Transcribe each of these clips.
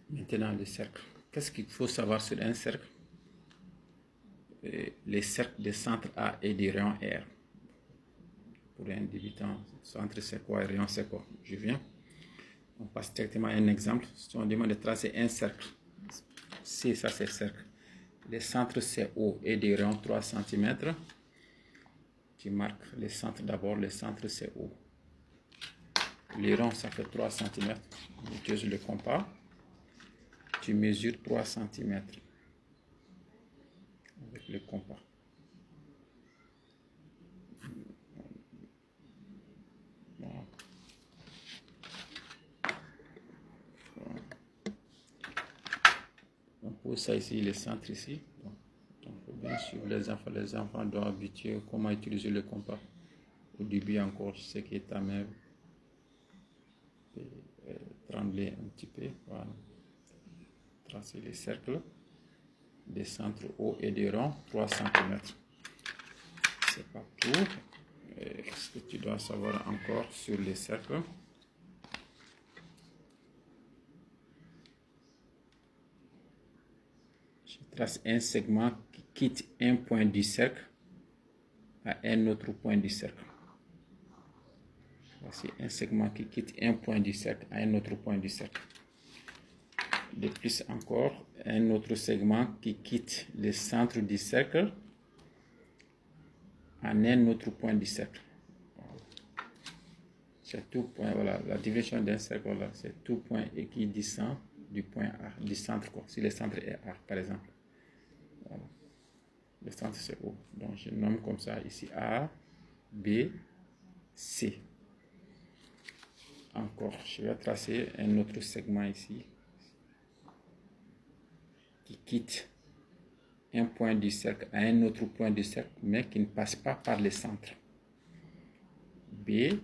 Maintenant, le cercle. Qu'est-ce qu'il faut savoir sur un cercle? Les cercles de centre A et des rayons R. Pour un débutant, centre c'est quoi, rayon c'est quoi? Je viens. On passe directement à un exemple. Si on demande de tracer un cercle, C, ça c'est cercle. Le centre c'est O et des rayons 3 cm. Tu marques le centre d'abord, le centre c'est O. Les ronds, ça fait 3 cm. Tu utilises le compas. Tu mesures 3 cm avec le compas. Voilà. On pose ça ici, le centre ici. Donc, il faut bien suivre les enfants. Les enfants doivent habituer comment utiliser le compas. Au début encore, je sais que ta main peut trembler un petit peu. Voilà. Tracer les cercles des centres hauts et des ronds, 3 cm. C'est pas tout. Ce que tu dois savoir encore sur les cercles. Je trace un segment qui quitte un point du cercle à un autre point du cercle. Voici un segment qui quitte un point du cercle à un autre point du cercle. De plus encore, un autre segment qui quitte le centre du cercle à un autre point du cercle. C'est tout point, voilà, la division d'un cercle, voilà, c'est tout point équidistant du point A, du centre, quoi. Si le centre est A, par exemple. Voilà. Le centre c'est O. Donc je nomme comme ça ici A, B, C. Encore, je vais tracer un autre segment ici qui quitte un point du cercle à un autre point du cercle, mais qui ne passe pas par le centre. B,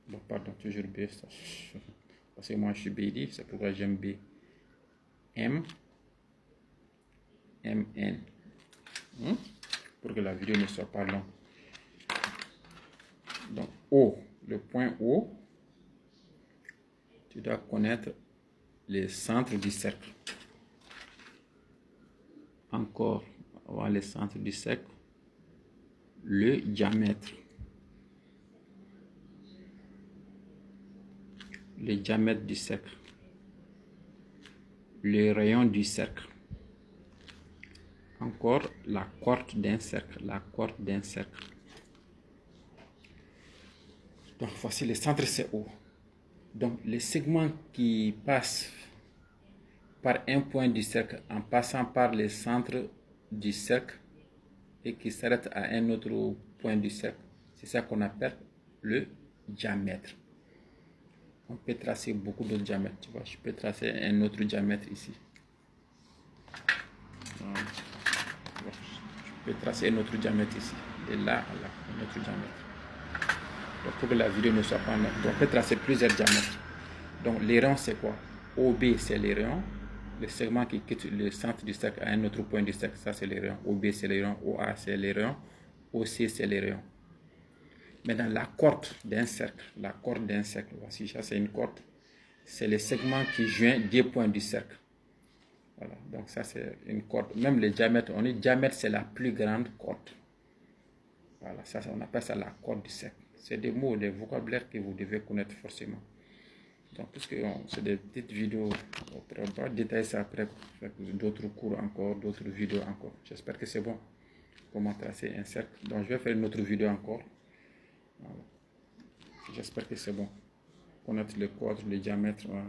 bon, pardon, toujours B, ça, parce que moi je suis BD, c'est pourquoi j'aime B. M, MN, pour que la vidéo ne soit pas longue. Donc O, le point O, tu dois connaître le centre du cercle. Encore, avoir le centre du cercle, le diamètre. Le diamètre du cercle. Le rayon du cercle. Encore, la corde d'un cercle. La corde d'un cercle. Donc, voici le centre, c'est O. Donc, les segments qui passent par un point du cercle en passant par le centre du cercle et qui s'arrête à un autre point du cercle, c'est ça qu'on appelle le diamètre. On peut tracer beaucoup d'autres diamètres. Tu vois, je peux tracer un autre diamètre ici. Je peux tracer un autre diamètre ici. De là à là, un autre diamètre. Donc, pour que la vidéo ne soit pas longue, on peut tracer plusieurs diamètres. Donc, les rayons, c'est quoi? OB, c'est les rayons. Le segment qui quitte le centre du cercle à un autre point du cercle, ça c'est les rayons. OB, c'est les rayons. OA, c'est les rayons. OC, c'est les rayons. Maintenant, la corde d'un cercle. La corde d'un cercle. Voici, ça c'est une corde. C'est le segment qui joint deux points du cercle. Voilà, donc ça c'est une corde. Même le diamètre, on dit diamètre, c'est la plus grande corde. Voilà, ça on appelle ça la corde du cercle. C'est des mots, des vocabulaires que vous devez connaître forcément. Donc, puisque c'est des petites vidéos, on va pas détailler ça après, d'autres cours encore, d'autres vidéos encore. J'espère que c'est bon. Comment tracer un cercle. Donc, je vais faire une autre vidéo encore. Voilà. J'espère que c'est bon. Connaître les quadres, les diamètres. Voilà.